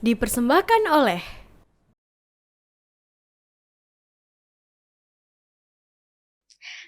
Dipersembahkan oleh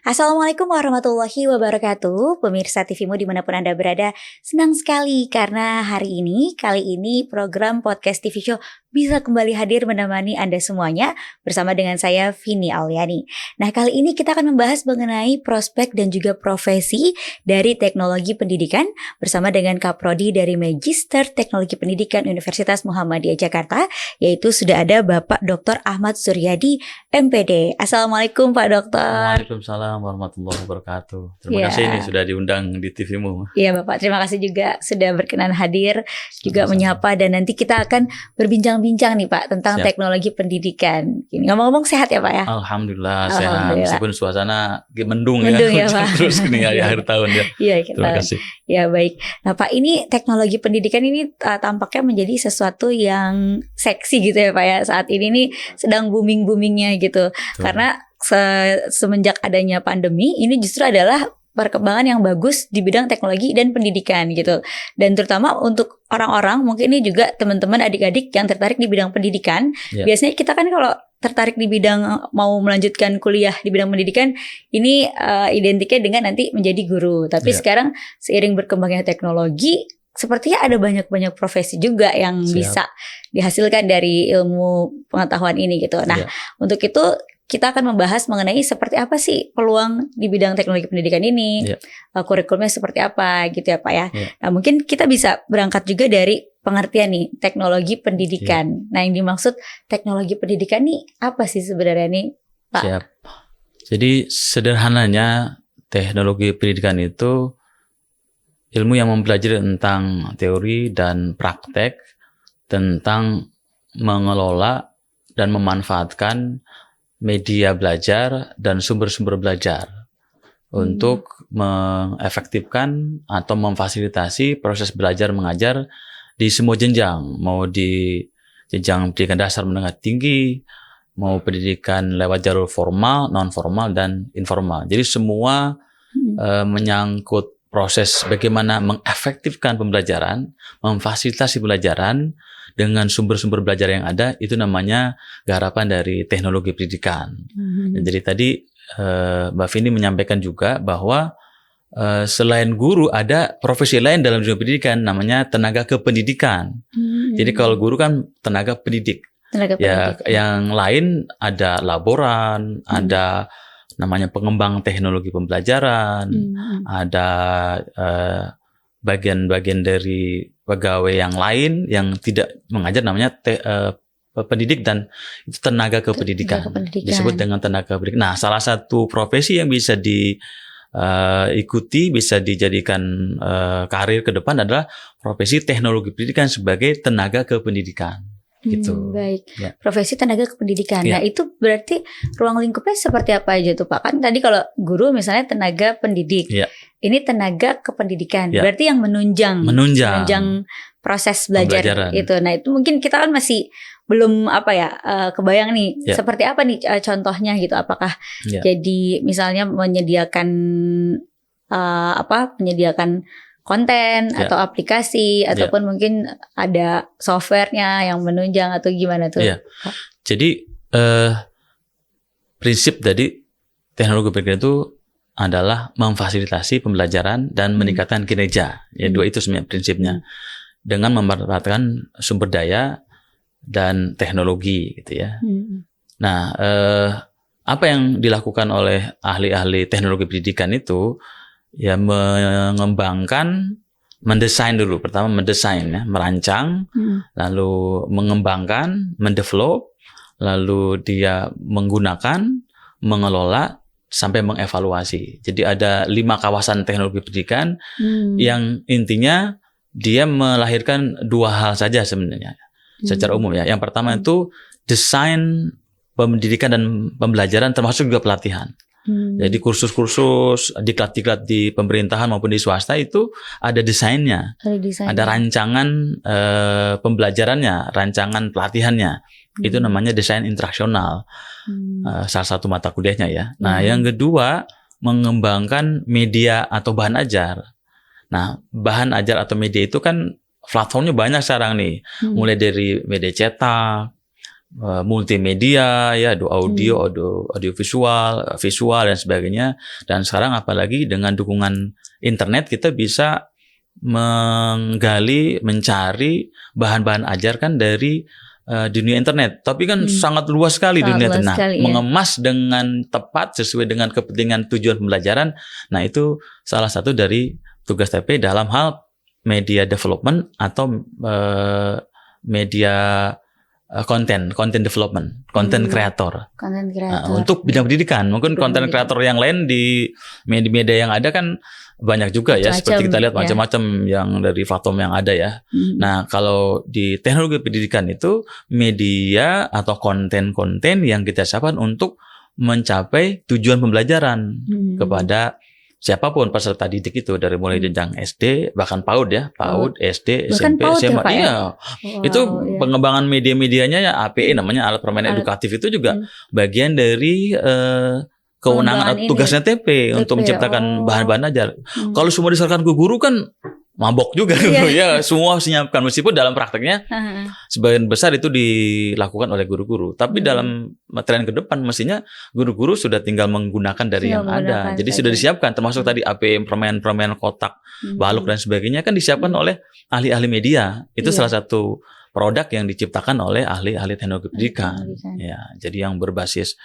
Assalamualaikum warahmatullahi wabarakatuh, pemirsa TVmu dimanapun Anda berada. Senang sekali karena kali ini program podcast TV Show bisa kembali hadir menemani Anda semuanya bersama dengan saya Vini Auliani. Nah, kali ini kita akan membahas mengenai prospek dan juga profesi dari teknologi pendidikan bersama dengan Kaprodi dari Magister Teknologi Pendidikan Universitas Muhammadiyah Jakarta, yaitu sudah ada Bapak Dr. Ahmad Suryadi, MPD. Assalamualaikum Pak Dokter. Waalaikumsalam warahmatullahi wabarakatuh. Terima kasih nih sudah diundang di TV-mu. Iya Bapak, terima kasih juga sudah berkenan hadir, juga Sama-sama. menyapa, dan nanti kita akan berbincang-bincang nih Pak tentang Siap. teknologi pendidikan. Ini ngomong-ngomong sehat ya Pak ya? Alhamdulillah sehat. Alhamdulillah. Meskipun suasana mendung Mendung ya, hujan Pak. terus nih di akhir tahun ya. Iya Terima kita. kasih. Ya baik. Nah Pak, ini teknologi pendidikan ini tampaknya menjadi sesuatu yang seksi gitu ya Pak ya. Saat ini nih sedang booming-boomingnya gitu. Betul. Karena semenjak adanya pandemi ini justru adalah perkembangan yang bagus di bidang teknologi dan pendidikan gitu. Dan terutama untuk orang-orang, mungkin ini juga teman-teman adik-adik yang tertarik di bidang pendidikan. Ya. Biasanya kita kan kalau tertarik di bidang mau melanjutkan kuliah di bidang pendidikan, ini identiknya dengan nanti menjadi guru. Tapi Ya. sekarang seiring berkembangnya teknologi, sepertinya ada banyak profesi juga yang Siap. bisa dihasilkan dari ilmu pengetahuan ini gitu. Nah, Ya. untuk itu kita akan membahas mengenai seperti apa sih peluang di bidang teknologi pendidikan ini, Ya. kurikulumnya seperti apa gitu ya Pak ya. Ya. Nah mungkin kita bisa berangkat juga dari pengertian nih teknologi pendidikan. Nah yang dimaksud teknologi pendidikan nih apa sih sebenarnya nih Pak? Siap. Jadi sederhananya teknologi pendidikan itu ilmu yang mempelajari tentang teori dan praktek tentang mengelola dan memanfaatkan media belajar dan sumber-sumber belajar untuk mengefektifkan atau memfasilitasi proses belajar mengajar di semua jenjang, mau di jenjang pendidikan dasar menengah tinggi, mau pendidikan lewat jalur formal, non formal dan informal. Jadi semua menyangkut proses bagaimana mengefektifkan pembelajaran, memfasilitasi pembelajaran dengan sumber-sumber belajar yang ada, itu namanya garapan dari teknologi pendidikan. Dan jadi tadi Mbak Vini menyampaikan juga bahwa selain guru ada profesi lain dalam dunia pendidikan namanya tenaga kependidikan. Jadi kalau guru kan tenaga pendidik. Tenaga Ya, pendidik. yang lain ada laboran, ada namanya pengembang teknologi pembelajaran, ada bagian-bagian dari pegawai yang lain yang tidak mengajar namanya pendidik, dan itu tenaga kependidikan. Tenaga kependidikan. Disebut dengan tenaga pendidik. Nah, salah satu profesi yang bisa diikuti, bisa dijadikan karir ke depan adalah profesi teknologi pendidikan sebagai tenaga kependidikan. Gitu. Baik, Ya. profesi tenaga kependidikan. Ya. Nah itu berarti ruang lingkupnya seperti apa aja tuh Pak? Kan tadi kalau guru misalnya tenaga pendidik, Ya. ini tenaga kependidikan. Ya. Berarti yang menunjang proses belajar Pembelajaran. itu. Nah itu mungkin kita kan masih belum kebayang nih Ya. seperti apa nih contohnya gitu. Apakah Ya. jadi misalnya menyediakan menyediakan konten Ya. atau aplikasi ataupun mungkin ada softwarenya yang menunjang atau gimana tuh? Iya. Jadi prinsip dari teknologi pendidikan itu adalah memfasilitasi pembelajaran dan meningkatkan kinerja. Ya, dua itu sebenarnya prinsipnya. Dengan memanfaatkan sumber daya dan teknologi gitu ya. Nah, apa yang dilakukan oleh ahli-ahli teknologi pendidikan itu ya mengembangkan, mendesain dulu. Pertama mendesain ya, merancang, lalu mengembangkan, mendevelop, lalu dia menggunakan, mengelola sampai mengevaluasi. Jadi ada 5 kawasan teknologi pendidikan yang intinya dia melahirkan 2 hal saja sebenarnya secara umum ya. Yang pertama itu desain pendidikan dan pembelajaran termasuk juga pelatihan. Jadi kursus-kursus, diklat-diklat di pemerintahan maupun di swasta itu ada desainnya, ada rancangan pembelajarannya, rancangan pelatihannya. Itu namanya desain interaksional, salah satu mata kuliahnya ya. Nah, yang kedua mengembangkan media atau bahan ajar. Nah, bahan ajar atau media itu kan platformnya banyak sekarang nih, mulai dari media cetak, multimedia, ya, audio, audio visual dan sebagainya. Dan sekarang apalagi dengan dukungan internet kita bisa mencari bahan-bahan ajar kan dari dunia internet. Tapi kan sangat luas sekali dunia internet. Nah, mengemas dengan tepat sesuai dengan kepentingan tujuan pembelajaran. Nah, itu salah satu dari tugas TP dalam hal media development atau media content development, content creator. Untuk bidang pendidikan, mungkin content creator yang lain di media yang ada kan banyak juga ya, seperti kita lihat macam-macam yang dari platform yang ada ya. Nah, kalau di teknologi pendidikan itu media atau konten-konten yang kita siapkan untuk mencapai tujuan pembelajaran kepada siapapun peserta didik itu, dari mulai jenjang SD bahkan PAUD ya, PAUD, SD, SMP, SMA. Iya. Itu pengembangan media-medianya ya, APE namanya, alat permainan edukatif itu juga bagian dari kewenangan tugasnya TP untuk menciptakan bahan-bahan ajar. Kalau semua diserahkan ke guru kan mabok juga ya, semua harus menyiapkan, meskipun dalam prakteknya sebagian besar itu dilakukan oleh guru-guru. Tapi dalam tren ke depan mestinya guru-guru sudah tinggal menggunakan dari yang ada. Jadi sudah disiapkan, termasuk tadi APM, permainan kotak, balok dan sebagainya kan disiapkan oleh ahli-ahli media. Itu salah satu produk yang diciptakan oleh ahli-ahli teknologi pendidikan. Ya, jadi yang berbasis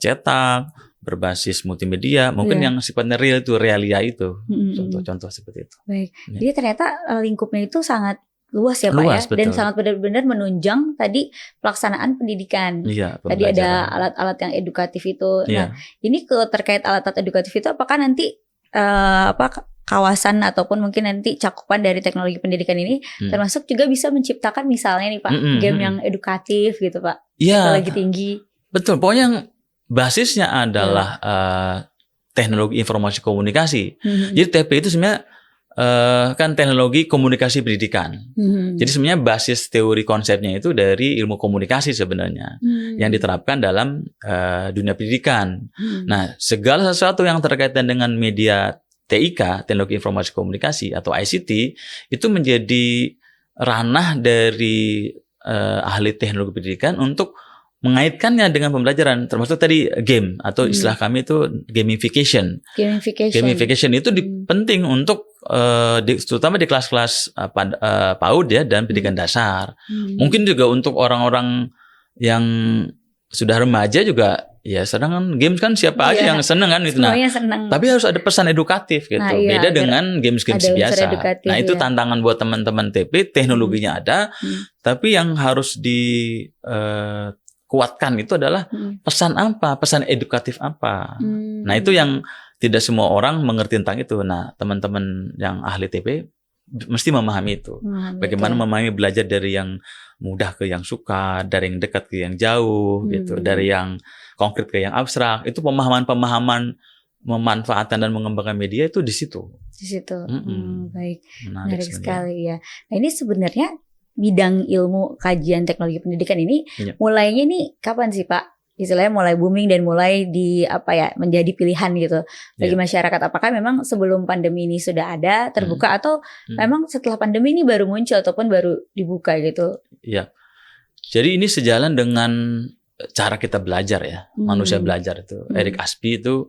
cetak, berbasis multimedia, mungkin yang sifatnya real itu, realia itu, contoh-contoh seperti itu. Baik, jadi ternyata lingkupnya itu sangat luas ya Pak ya, betul. Dan sangat benar-benar menunjang tadi pelaksanaan pendidikan. Tadi ada alat-alat yang edukatif itu. Nah, ini terkait alat-alat edukatif itu, apakah nanti kawasan ataupun mungkin nanti cakupan dari teknologi pendidikan ini termasuk juga bisa menciptakan misalnya nih Pak, game yang edukatif gitu Pak, teknologi tinggi. Betul, pokoknya yang basisnya adalah teknologi informasi komunikasi. Jadi TP itu sebenarnya kan teknologi komunikasi pendidikan. Jadi sebenarnya basis teori konsepnya itu dari ilmu komunikasi sebenarnya yang diterapkan dalam dunia pendidikan. Nah, segala sesuatu yang terkaitan dengan media TIK, teknologi informasi komunikasi atau ICT, itu menjadi ranah dari ahli teknologi pendidikan untuk mengaitkannya dengan pembelajaran, termasuk tadi game atau istilah kami itu gamification. Gamification itu penting untuk terutama di kelas-kelas PAUD ya dan pendidikan dasar. Mungkin juga untuk orang-orang yang sudah remaja juga ya, sedang kan games kan siapa aja yang seneng kan itu. Nah, tapi harus ada pesan edukatif gitu. Beda dengan games-games biasa. Nah, itu tantangan buat teman-teman TP, teknologinya ada, tapi yang harus kuatkan itu adalah pesan apa, pesan edukatif apa. Nah, itu yang tidak semua orang mengerti tentang itu. Nah, teman-teman yang ahli TP mesti memahami itu. Bagaimana memahami belajar dari yang mudah ke yang suka, dari yang dekat ke yang jauh gitu, dari yang konkret ke yang abstrak. Itu pemahaman-pemahaman memanfaatkan dan mengembangkan media itu di situ. Baik. Menarik sekali ya. Nah, ini sebenarnya bidang ilmu kajian teknologi pendidikan ini mulainya nih kapan sih Pak? Istilahnya mulai booming dan mulai menjadi pilihan gitu bagi masyarakat. Apakah memang sebelum pandemi ini sudah ada terbuka atau memang setelah pandemi ini baru muncul ataupun baru dibuka gitu? Iya. Jadi ini sejalan dengan cara kita belajar ya, manusia belajar itu. Eric Aspi itu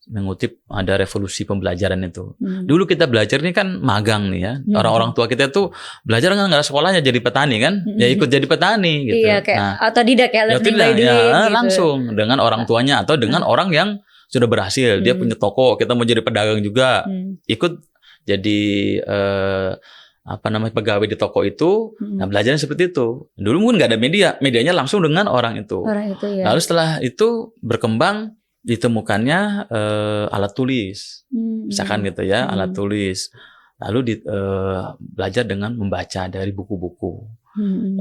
mengutip ada revolusi pembelajaran itu. Dulu kita belajar ini kan magang nih ya. Orang-orang tua kita tuh belajar kan nggak ada sekolahnya jadi petani kan. Ya ikut jadi petani gitu. Iya, kayak otodidak ya, learning by doing gitu. Langsung dengan orang tuanya atau dengan orang yang sudah berhasil. Dia punya toko, kita mau jadi pedagang juga. Ikut jadi pegawai di toko itu. Nah, belajarnya seperti itu. Dulu mungkin nggak ada media, medianya langsung dengan orang itu. Lalu setelah itu berkembang, ditemukannya alat tulis, misalkan gitu ya, alat tulis. Lalu belajar dengan membaca dari buku-buku.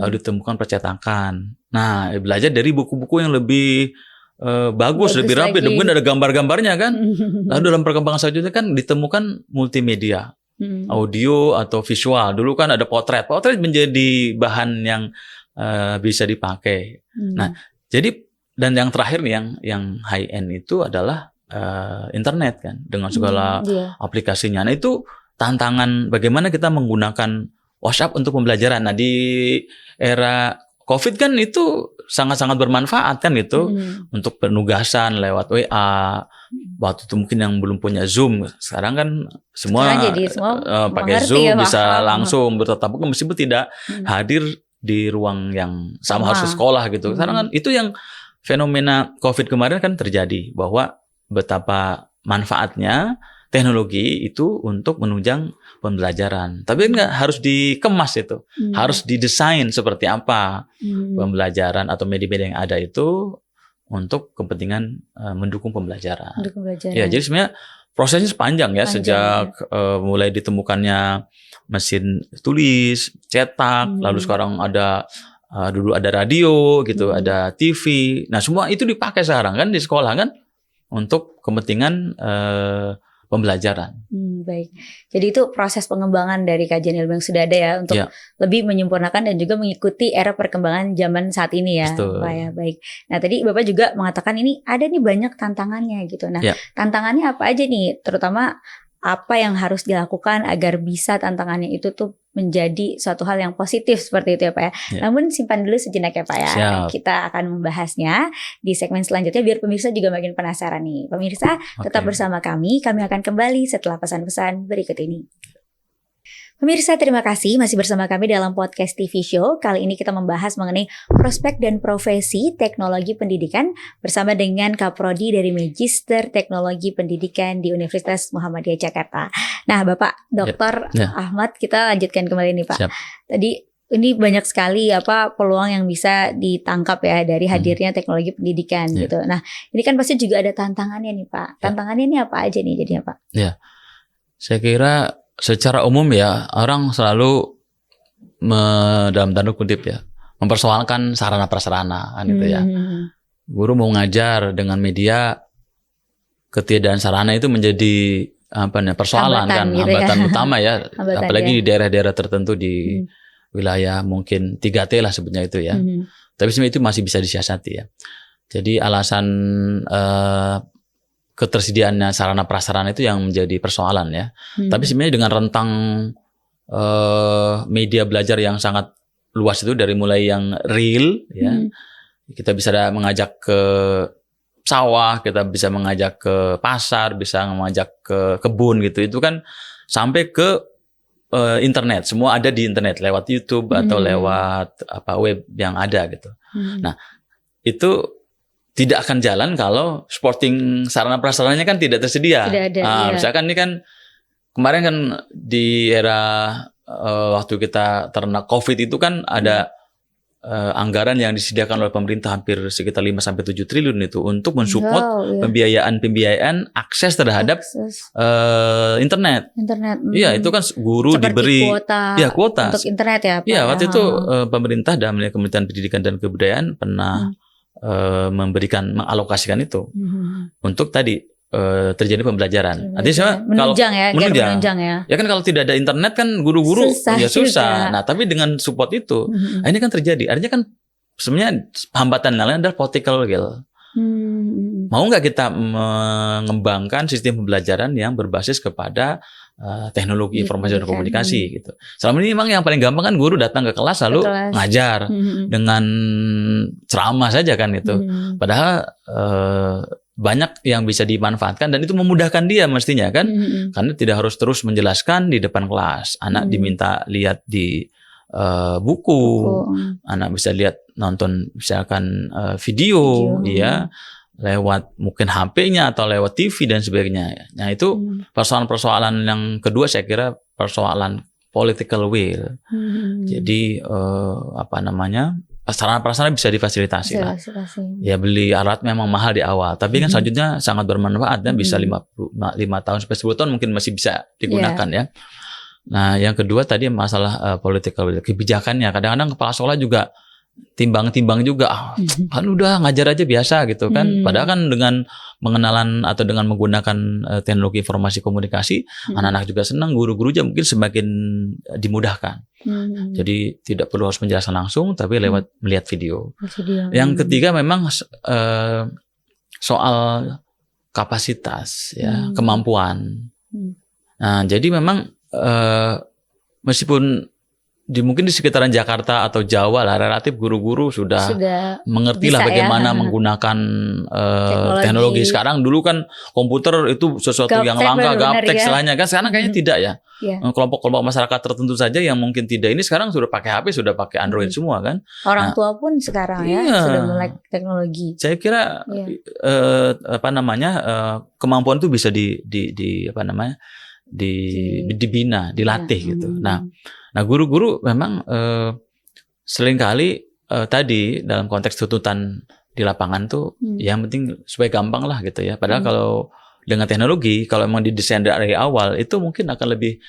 Lalu ditemukan percetakan. Nah, belajar dari buku-buku yang lebih bagus, lebih rapi, mungkin ada gambar-gambarnya kan. Lalu dalam perkembangan selanjutnya kan ditemukan multimedia, audio atau visual. Dulu kan ada potret menjadi bahan yang bisa dipakai. Nah, jadi dan yang terakhir nih yang high end itu adalah internet kan dengan segala aplikasinya. Nah, itu tantangan bagaimana kita menggunakan WhatsApp untuk pembelajaran. Nah, di era COVID kan itu sangat-sangat bermanfaat kan itu untuk penugasan lewat WA. Waktu itu mungkin yang belum punya Zoom, sekarang kan semua pakai Zoom ya, bisa langsung bertatap muka meskipun tidak hadir di ruang yang sama harus sekolah gitu. Sekarang kan itu yang fenomena COVID kemarin kan terjadi, bahwa betapa manfaatnya teknologi itu untuk menunjang pembelajaran. Tapi nggak harus dikemas itu, harus didesain seperti apa pembelajaran atau media-media yang ada itu untuk kepentingan mendukung pembelajaran. Ya, jadi sebenarnya prosesnya panjang ya, sejak mulai ditemukannya mesin tulis, cetak, lalu sekarang ada dulu ada radio gitu, ada TV. Nah, semua itu dipakai sekarang kan di sekolah kan untuk kepentingan pembelajaran. Baik. Jadi itu proses pengembangan dari kajian ilmu yang sudah ada ya untuk lebih menyempurnakan dan juga mengikuti era perkembangan zaman saat ini ya. Betul. Pak ya, baik. Nah, tadi Bapak juga mengatakan ini ada nih banyak tantangannya gitu. Nah, tantangannya apa aja nih? Terutama apa yang harus dilakukan agar bisa tantangannya itu tuh menjadi suatu hal yang positif seperti itu ya Pak ya. Namun simpan dulu sejenak ya Pak ya. Siap. Kita akan membahasnya di segmen selanjutnya biar pemirsa juga makin penasaran nih. Pemirsa tetap bersama kami akan kembali setelah pesan-pesan berikut ini. Pemirsa, terima kasih masih bersama kami dalam podcast TV Show. Kali ini kita membahas mengenai prospek dan profesi teknologi pendidikan bersama dengan Kaprodi dari Magister Teknologi Pendidikan di Universitas Muhammadiyah Jakarta. Nah, Bapak Dr. Ahmad, kita lanjutkan kembali nih Pak. Siap. Tadi ini banyak sekali peluang yang bisa ditangkap ya dari hadirnya teknologi pendidikan gitu. Nah, ini kan pasti juga ada tantangannya nih Pak. Tantangannya ini apa aja nih jadinya Pak? Ya, saya kira secara umum ya, orang selalu dalam tanda kutip ya, mempersoalkan sarana prasarana kan gitu ya. Guru mau ngajar dengan media, ketiadaan sarana itu menjadi persoalan hambatan utama ya, apalagi di daerah-daerah tertentu di wilayah mungkin 3T lah sebutnya itu ya. Tapi sebenarnya itu masih bisa disiasati ya. Jadi alasan ketersediaannya sarana prasarana itu yang menjadi persoalan ya. Tapi sebenarnya dengan rentang media belajar yang sangat luas itu, dari mulai yang real ya, kita bisa mengajak ke sawah, kita bisa mengajak ke pasar, bisa mengajak ke kebun gitu. Itu kan sampai ke internet, semua ada di internet lewat YouTube atau lewat web yang ada gitu. Nah, itu tidak akan jalan kalau sporting sarana prasarananya kan tidak tersedia. Tidak ada, misalkan ini kan kemarin kan di era waktu kita terkena COVID itu kan ada anggaran yang disediakan oleh pemerintah hampir sekitar 5-7 triliun itu untuk mensupport pembiayaan akses terhadap internet. Iya, itu kan guru seperti diberi kuota untuk internet ya Pak. Iya, waktu itu pemerintah dalam Kementerian Pendidikan dan Kebudayaan pernah mengalokasikan itu untuk tadi terjadi pembelajaran. Artinya menunjang ya. Ya kan kalau tidak ada internet kan guru-guru susah. Nah, tapi dengan support itu, ini kan terjadi. Artinya kan sebenarnya hambatan lain adalah political will. Mau nggak kita mengembangkan sistem pembelajaran yang berbasis kepada teknologi informasi dan komunikasi gitu. Selama ini memang yang paling gampang kan guru datang ke kelas lalu ngajar dengan ceramah saja kan itu. Padahal banyak yang bisa dimanfaatkan dan itu memudahkan dia mestinya kan, karena tidak harus terus menjelaskan di depan kelas. Anak diminta lihat di buku, anak bisa lihat nonton misalkan video ya, lewat mungkin HP-nya atau lewat TV dan sebagainya. Nah, itu persoalan-persoalan yang kedua saya kira persoalan political will. Jadi sarana-prasarana bisa difasilitasi lah. Ya, beli alat memang mahal di awal, tapi kan selanjutnya sangat bermanfaat dan bisa 5 tahun sampai 10 tahun mungkin masih bisa digunakan ya. Nah, yang kedua tadi masalah political will, kebijakannya. Kadang-kadang kepala sekolah juga timbang-timbang juga, kan udah ngajar aja biasa gitu kan. Padahal kan dengan mengenalan atau dengan menggunakan teknologi informasi komunikasi, anak-anak juga senang, guru-guru juga mungkin semakin dimudahkan. Jadi tidak perlu harus menjelaskan langsung, tapi lewat melihat video. Yang ketiga memang soal kapasitas ya, kemampuan. Nah, jadi memang meskipun mungkin di sekitaran Jakarta atau Jawa lah relatif guru-guru sudah mengerti lah bisa bagaimana menggunakan teknologi. Sekarang dulu kan komputer itu sesuatu yang langka, gaptek istilahnya kan. Sekarang kayaknya tidak ya. Kelompok-kelompok masyarakat tertentu saja yang mungkin tidak, ini sekarang sudah pakai HP, sudah pakai Android semua kan. Orang tua pun sekarang sudah melek teknologi. Saya kira kemampuan itu bisa dibina, dilatih gitu. Nah, guru-guru memang seringkali tadi dalam konteks tuntutan di lapangan tuh yang penting supaya gampang lah gitu ya. Padahal kalau dengan teknologi, kalau memang didesain dari awal itu mungkin akan lebih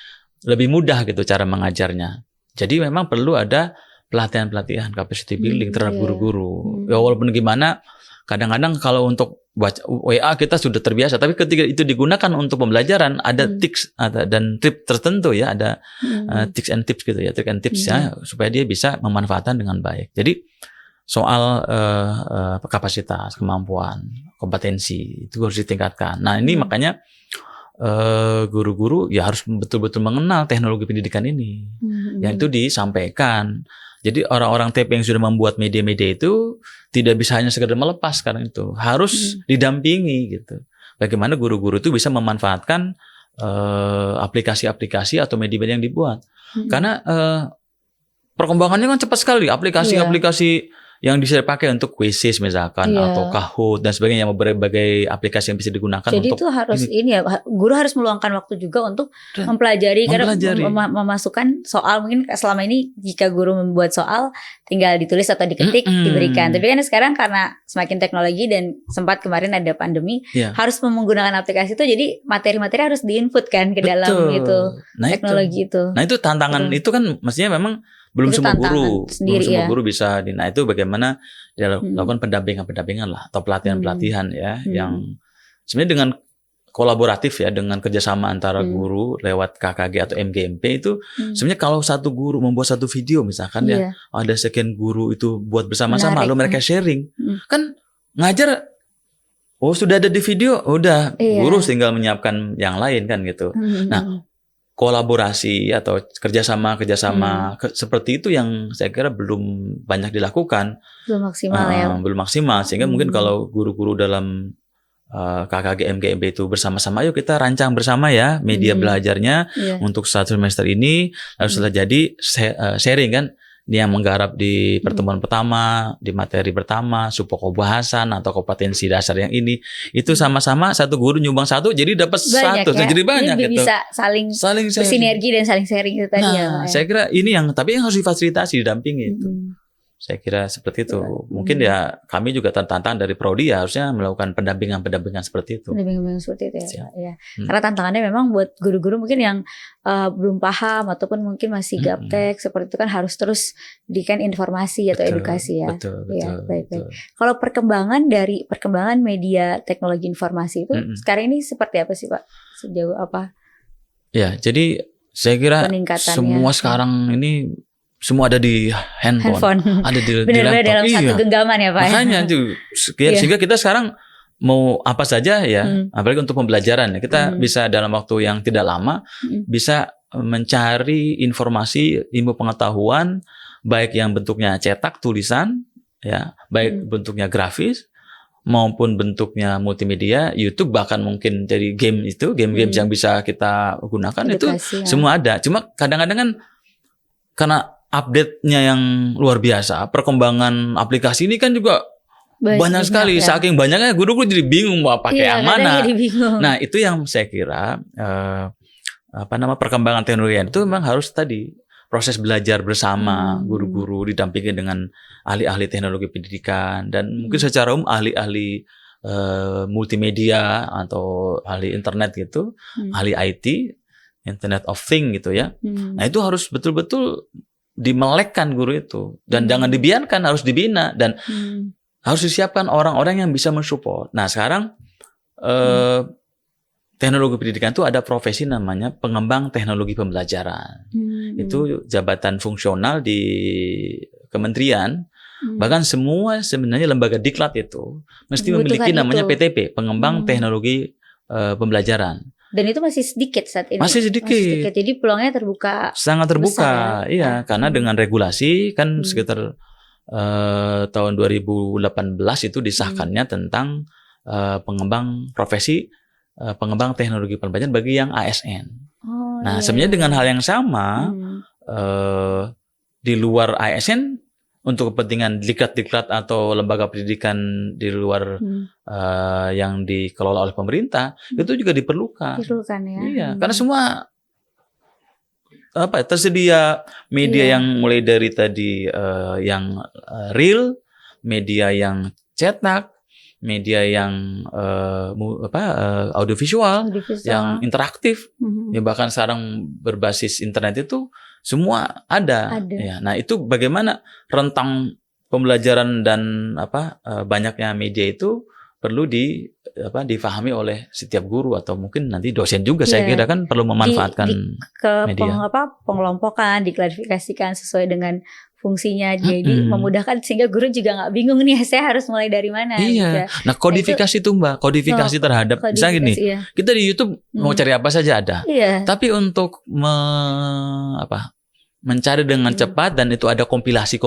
mudah gitu cara mengajarnya. Jadi memang perlu ada pelatihan capacity building terhadap guru-guru. Ya walaupun gimana, kadang-kadang kalau untuk baca WA kita sudah terbiasa, tapi ketika itu digunakan untuk pembelajaran ada tips dan trik tertentu ya, ada tips and tips gitu ya, trik and tips ya, supaya dia bisa memanfaatkan dengan baik. Jadi soal kapasitas, kemampuan, kompetensi itu harus ditingkatkan. Nah ini makanya guru-guru ya harus betul-betul mengenal teknologi pendidikan ini, yang itu disampaikan. Jadi orang-orang TP yang sudah membuat media-media itu tidak bisa hanya sekedar melepas sekarang itu, harus didampingi gitu. Bagaimana guru-guru itu bisa memanfaatkan aplikasi-aplikasi atau media-media yang dibuat. Karena perkembangannya kan cepat sekali, aplikasi-aplikasi yang bisa dipakai untuk quizzes misalkan atau Kahoot dan sebagainya, berbagai aplikasi yang bisa digunakan. Jadi itu harus guru harus meluangkan waktu juga untuk mempelajari. Karena memasukkan soal, mungkin selama ini jika guru membuat soal tinggal ditulis atau diketik diberikan. Tapi kan sekarang karena semakin teknologi dan sempat kemarin ada pandemi, harus menggunakan aplikasi itu, jadi materi-materi harus diinput kan ke dalam teknologi itu. Nah itu tantangan itu kan mestinya memang belum semua guru bisa. Nah itu bagaimana dilakukan pendampingan lah atau pelatihan ya, yang sebenarnya dengan kolaboratif ya, dengan kerjasama antara guru lewat KKG atau MGMP itu sebenarnya kalau satu guru membuat satu video misalkan ya, ada sekian guru itu buat bersama-sama, lalu mereka sharing, kan ngajar sudah ada di video, udah guru tinggal menyiapkan yang lain kan gitu. Nah kolaborasi atau kerjasama seperti itu yang saya kira belum banyak dilakukan, belum maksimal sehingga mungkin kalau guru-guru dalam KKG MGMP itu bersama-sama, yuk kita rancang bersama ya media belajarnya untuk satu semester ini, lalu setelah jadi sharing kan, dia yang menggarap di pertemuan pertama, di materi pertama, supoko bahasan atau kompetensi dasar yang ini, itu sama-sama satu guru nyumbang satu, jadi dapat satu, jadi banyak gitu. Bisa saling bersinergi dan saling sharing itu tadi ya. Saya kira ini tapi yang harus difasilitasi, didampingi itu. Saya kira seperti itu. Mungkin ya kami juga tertantang dari Prodi ya harusnya melakukan pendampingan seperti itu. Pendampingan seperti itu ya. Karena tantangannya memang buat guru-guru mungkin yang belum paham ataupun mungkin masih gaptek seperti itu kan, harus terus berikan informasi atau edukasi ya. Betul. Baik. Kalau perkembangan media teknologi informasi itu sekarang ini seperti apa sih Pak? Sejauh apa? Ya, jadi saya kira semua sekarang ini semua ada di handphone. Ada di benar-benar dalam satu genggaman ya Pak. Makanya tuh sehingga kita sekarang mau apa saja ya, apalagi untuk pembelajaran ya, kita bisa dalam waktu yang tidak lama bisa mencari informasi, ilmu pengetahuan, baik yang bentuknya cetak, tulisan ya, baik bentuknya grafis maupun bentuknya multimedia, YouTube, bahkan mungkin dari game yang bisa kita gunakan. Edukasi, itu semua ada. Cuma kadang-kadang kan karena update-nya yang luar biasa, perkembangan aplikasi ini kan juga banyak sekali. Ya. Saking banyaknya guru-guru jadi bingung mau pakai yang mana. Nah, itu yang saya kira perkembangan teknologi itu memang harus tadi proses belajar bersama guru-guru didampingi dengan ahli-ahli teknologi pendidikan dan mungkin secara umum ahli-ahli multimedia atau ahli internet gitu, ahli IT, Internet of Things gitu ya. Nah, itu harus betul-betul dimelekkan guru itu dan jangan dibiarkan, harus dibina dan harus disiapkan orang-orang yang bisa mensupport. Nah sekarang teknologi pendidikan itu ada profesi namanya pengembang teknologi pembelajaran. Itu jabatan fungsional di kementerian. Bahkan semua sebenarnya lembaga diklat itu mesti memiliki namanya PTP, pengembang teknologi pembelajaran. Dan itu masih sedikit saat ini. Masih sedikit. Jadi peluangnya terbuka. Sangat terbuka, besar, iya. Karena dengan regulasi kan sekitar tahun 2018 itu disahkannya tentang pengembang profesi pengembang teknologi pembelajaran bagi yang ASN. Nah, sebenarnya dengan hal yang sama di luar ASN untuk kepentingan diklat-diklat atau lembaga pendidikan di luar yang dikelola oleh pemerintah itu juga diperlukan. Diperlukan ya. Iya, karena semua tersedia media yang mulai dari tadi yang real, media yang cetak, media yang audiovisual, yang interaktif, ya bahkan sekarang berbasis internet itu semua ada. Ya, nah itu bagaimana rentang pembelajaran dan banyaknya media itu perlu difahami oleh setiap guru atau mungkin nanti dosen juga saya kira kan perlu memanfaatkan media. Pengelompokan, diklarifikasikan sesuai dengan fungsinya, jadi memudahkan sehingga guru juga nggak bingung nih saya harus mulai dari mana. Iya. Nah kodifikasi itu Mbak, kodifikasi terhadap misalnya gini, kita di YouTube mau cari apa saja ada. Iya. Tapi untuk mencari dengan cepat dan itu ada kompilasi.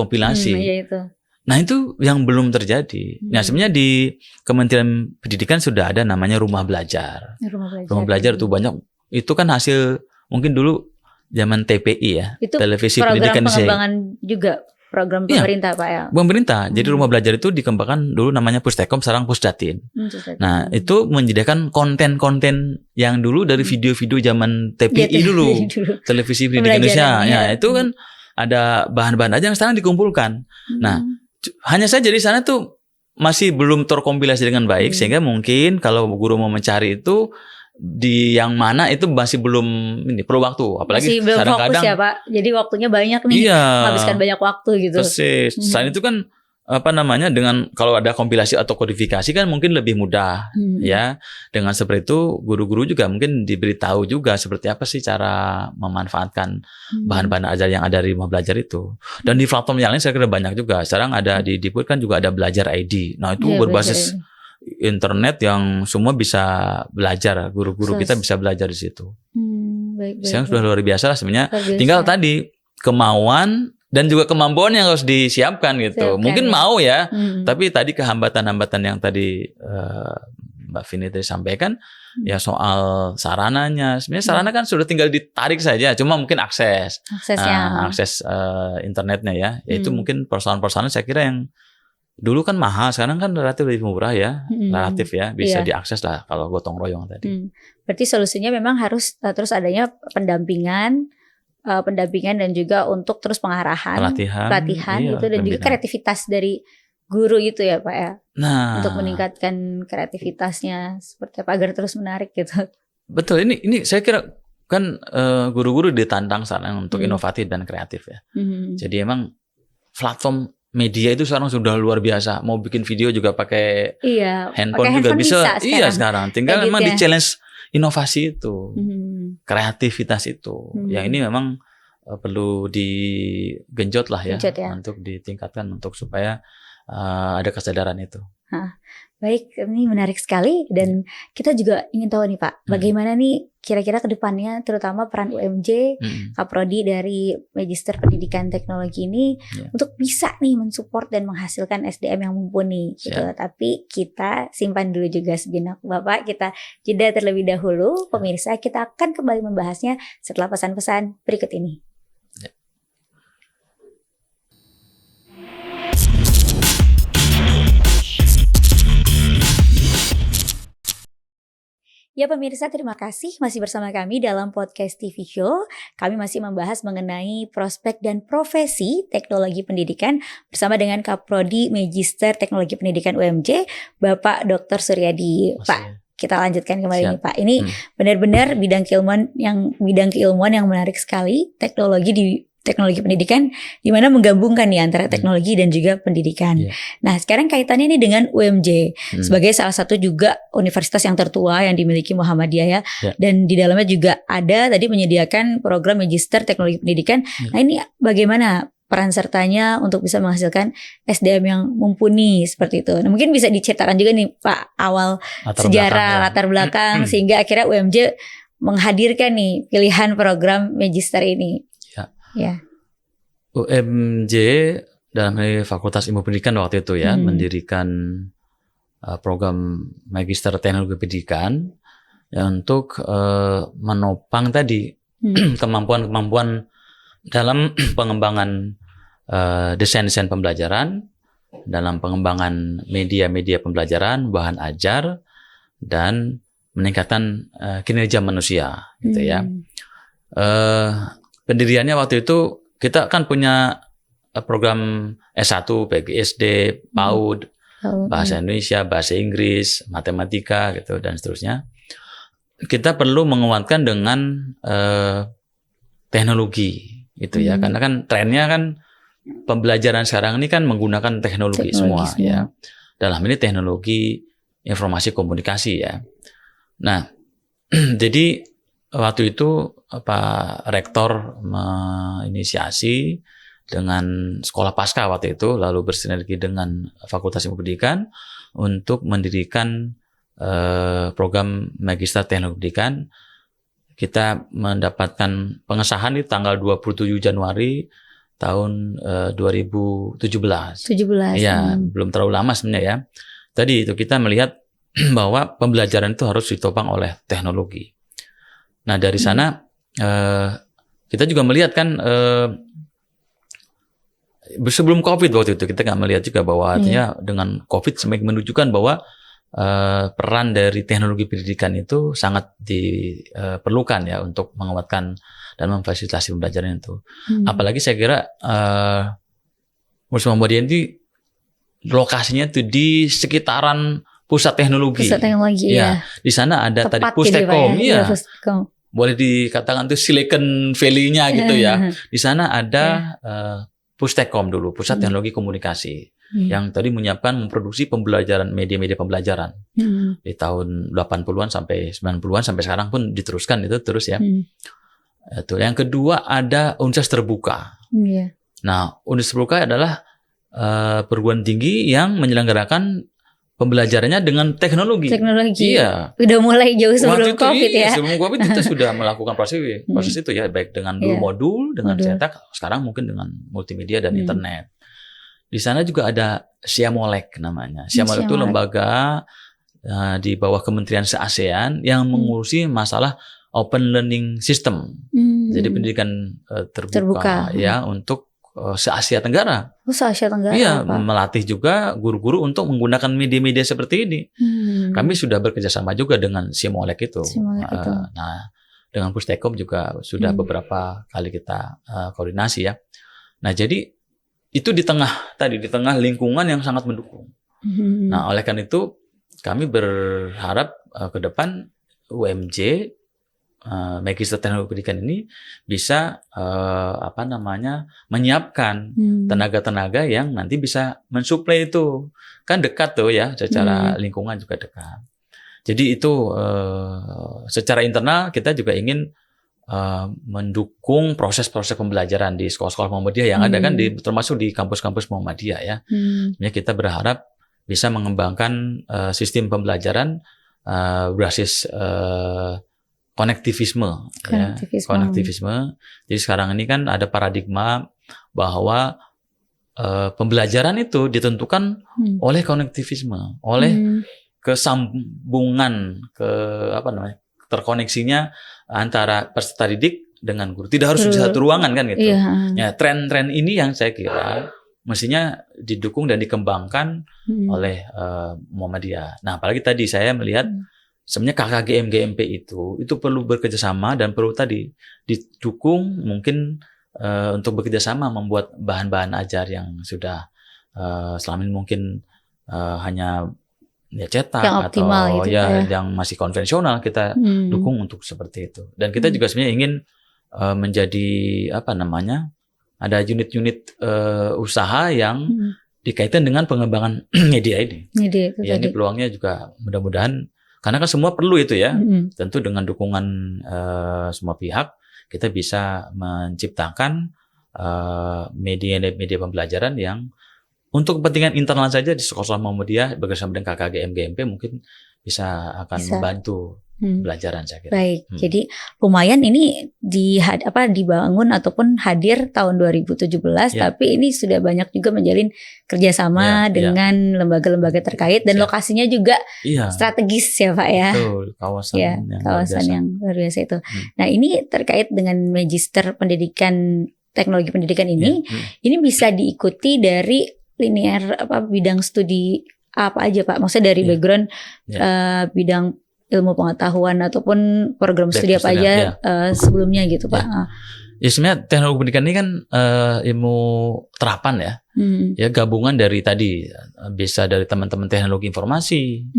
Iya itu. Nah itu yang belum terjadi. Nah sebenarnya di Kementerian Pendidikan sudah ada namanya rumah belajar. Rumah belajar itu banyak. Itu kan hasil mungkin dulu zaman TPI ya. Itu televisi pendidikan pengembangan juga program pemerintah Pak ya. Pemerintah. Jadi rumah belajar itu dikembangkan dulu namanya Pustekom, sekarang Pusdatin. Nah itu menyediakan konten-konten yang dulu dari video-video zaman TPI dulu. Televisi Pendidikan Indonesia. Ya itu kan ada bahan-bahan aja yang sekarang dikumpulkan. Nah hanya saja di sana tuh masih belum terkompilasi dengan baik sehingga mungkin kalau guru mau mencari itu di yang mana itu masih belum perlu waktu, apalagi masih belum kadang-kadang fokus ya Pak. Jadi waktunya banyak nih, menghabiskan banyak waktu gitu. Persis. Selain itu kan dengan kalau ada kompilasi atau kodifikasi kan mungkin lebih mudah ya. Dengan seperti itu guru-guru juga mungkin diberitahu juga seperti apa sih cara memanfaatkan bahan-bahan ajar yang ada di rumah belajar itu. Dan di platform yang lain saya kira banyak juga. Sekarang ada di Diput kan juga ada Belajar ID. Nah itu berbasis internet yang semua bisa belajar. Guru-guru kita bisa belajar di situ. Sekarang sudah luar biasa lah sebenarnya. Tinggal tadi kemauan dan juga kemampuan yang harus disiapkan gitu. Mungkin mau ya, tapi tadi kehambatan-hambatan yang tadi Mbak Vini tadi sampaikan, ya soal sarananya. Sebenarnya sarana kan sudah tinggal ditarik saja, cuma mungkin akses internetnya ya. Itu mungkin persoalan-persoalan saya kira yang dulu kan mahal, sekarang kan relatif lebih murah ya, relatif ya, bisa diakses lah kalau gotong royong tadi. Berarti solusinya memang harus terus adanya pendampingan dan juga untuk terus pengarahan, pelatihan gitu dan juga kreativitas dari guru itu ya Pak ya. Nah, untuk meningkatkan kreativitasnya seperti apa agar terus menarik gitu. Betul, ini saya kira kan guru-guru ditantang sekarang untuk inovatif dan kreatif ya. Jadi emang platform media itu sekarang sudah luar biasa. Mau bikin video juga pakai handphone juga bisa. Iya sekarang. Tinggal memang di challenge inovasi itu, kreativitas itu. Yang ini memang perlu digenjot lah ya, untuk ditingkatkan untuk supaya ada kesadaran itu. Baik, ini menarik sekali dan kita juga ingin tahu nih Pak, bagaimana nih kira-kira ke depannya terutama peran UMJ, Kaprodi dari Magister Pendidikan Teknologi ini untuk bisa nih mensupport dan menghasilkan SDM yang mumpuni gitu. Tapi kita simpan dulu juga sejenak Bapak, kita jeda terlebih dahulu. Pemirsa, kita akan kembali membahasnya setelah pesan-pesan berikut ini. Ya pemirsa, terima kasih masih bersama kami dalam podcast TV Show. Kami masih membahas mengenai prospek dan profesi teknologi pendidikan bersama dengan Kaprodi Magister Teknologi Pendidikan UMJ, Bapak Dr. Suryadi. Pak, kita lanjutkan kembali nih Pak. Ini benar-benar bidang keilmuan yang menarik sekali, teknologi pendidikan di mana menggabungkan nih antara teknologi dan juga pendidikan. Nah, sekarang kaitannya nih dengan UMJ sebagai salah satu juga universitas yang tertua yang dimiliki Muhammadiyah ya. Dan di dalamnya juga ada tadi menyediakan program Magister Teknologi Pendidikan. Nah, ini bagaimana peran sertanya untuk bisa menghasilkan SDM yang mumpuni seperti itu. Nah, mungkin bisa diceritakan juga nih Pak awal sejarah latar belakang sehingga akhirnya UMJ menghadirkan nih pilihan program Magister ini. Ya. UMJ dalam hal Fakultas Ilmu Pendidikan waktu itu ya mendirikan program Magister Teknologi Pendidikan ya, untuk menopang tadi kemampuan-kemampuan dalam pengembangan desain-desain pembelajaran, dalam pengembangan media-media pembelajaran, bahan ajar, dan meningkatkan kinerja manusia, gitu ya. Pendiriannya waktu itu kita kan punya program S1, PGSD, PAUD, bahasa Indonesia, bahasa Inggris, matematika, gitu dan seterusnya. Kita perlu menguatkan dengan teknologi, gitu ya, karena kan trennya kan pembelajaran sekarang ini kan menggunakan teknologi semua ya. Dalam ini teknologi informasi komunikasi ya. Nah, jadi waktu itu Pak Rektor menginisiasi dengan Sekolah Pasca waktu itu, lalu bersinergi dengan Fakultas Ilmu Pendidikan untuk mendirikan program Magister Teknologi Pendidikan. Kita mendapatkan pengesahan di tanggal 27 Januari tahun 2017. Ya, belum terlalu lama sebenarnya ya. Tadi itu kita melihat bahwa pembelajaran itu harus ditopang oleh teknologi. Nah, dari sana kita juga melihat kan sebelum COVID waktu itu kita nggak melihat juga bahwa artinya dengan COVID semakin menunjukkan bahwa peran dari teknologi pendidikan itu sangat diperlukan ya untuk menguatkan dan memfasilitasi pembelajaran itu. Apalagi saya kira Universitas Muhammadiyah ini lokasinya itu di sekitaran pusat teknologi. Pusat teknologi ya. Di sana ada tepat tadi Pustekom ya. Boleh dikatakan itu Silicon Valley-nya gitu ya. Di sana ada Pustekom dulu, Pusat Teknologi Komunikasi. Yang tadi memproduksi pembelajaran, media-media pembelajaran di tahun 80-an sampai 90-an sampai sekarang pun diteruskan itu terus ya. Itu. Yang kedua ada Universitas Terbuka. Nah, Universitas Terbuka adalah perguruan tinggi yang menyelenggarakan pembelajarannya dengan teknologi. Iya. Udah mulai jauh sebelum COVID ya. Sebelum COVID kita sudah melakukan proses itu ya, baik dengan dulu modul, dengan cetak, sekarang mungkin dengan multimedia dan internet. Di sana juga ada Siamolek namanya. Siamolek itu lembaga di bawah Kementerian se-ASEAN yang mengurusi masalah open learning system. Jadi pendidikan terbuka ya untuk se-Asia Tenggara. Se-Asia Tenggara. Iya, melatih juga guru-guru untuk menggunakan media-media seperti ini. Kami sudah bekerja sama juga dengan Siamolek itu. Nah, dengan Pustekom juga sudah beberapa kali kita koordinasi ya. Nah, jadi itu di tengah lingkungan yang sangat mendukung. Nah, oleh karena itu kami berharap ke depan UMJ Magister Teknologi Pendidikan ini bisa menyiapkan tenaga-tenaga yang nanti bisa mensuplai itu. Kan dekat tuh ya, secara lingkungan juga dekat. Jadi itu secara internal kita juga ingin mendukung proses-proses pembelajaran di sekolah-sekolah Muhammadiyah yang ada kan termasuk di kampus-kampus Muhammadiyah ya. Sebenarnya kita berharap bisa mengembangkan sistem pembelajaran berbasis konektivisme. Jadi sekarang ini kan ada paradigma bahwa pembelajaran itu ditentukan oleh konektivisme, oleh kesambungan terkoneksinya antara peserta didik dengan guru. Tidak harus di satu ruangan kan gitu. Ya, tren-tren ini yang saya kira mestinya didukung dan dikembangkan oleh Muhammadiyah. Nah, apalagi tadi saya melihat sebenarnya KKGM GMP itu perlu bekerjasama dan perlu tadi didukung mungkin untuk bekerjasama membuat bahan-bahan ajar yang sudah selama ini mungkin hanya ya cetak yang optimal atau gitu, yang masih konvensional kita dukung untuk seperti itu. Dan kita juga sebenarnya ingin menjadi ada unit-unit usaha yang dikaitkan dengan pengembangan media ini. Ini peluangnya juga mudah-mudahan karena kan semua perlu itu ya. Tentu dengan dukungan semua pihak kita bisa menciptakan media pembelajaran yang untuk kepentingan internal saja di sekolah Muhammadiyah bekerjasama dengan KKGM GMP mungkin akan membantu pembelajaran saya kira. Baik, jadi lumayan ini dibangun ataupun hadir tahun 2017, tapi ini sudah banyak juga menjalin kerjasama dengan lembaga-lembaga terkait dan lokasinya juga strategis ya Pak ya. Betul, kawasan yang luar biasa itu. Nah ini terkait dengan Magister Pendidikan Teknologi Pendidikan ini bisa diikuti dari linear bidang studi apa aja Pak? Maksudnya dari background bidang ilmu pengetahuan ataupun program studi apa aja sebelumnya gitu Pak. Ya sebenarnya teknologi pendidikan ini kan ilmu terapan ya. Ya gabungan dari tadi bisa dari teman-teman teknologi informasi,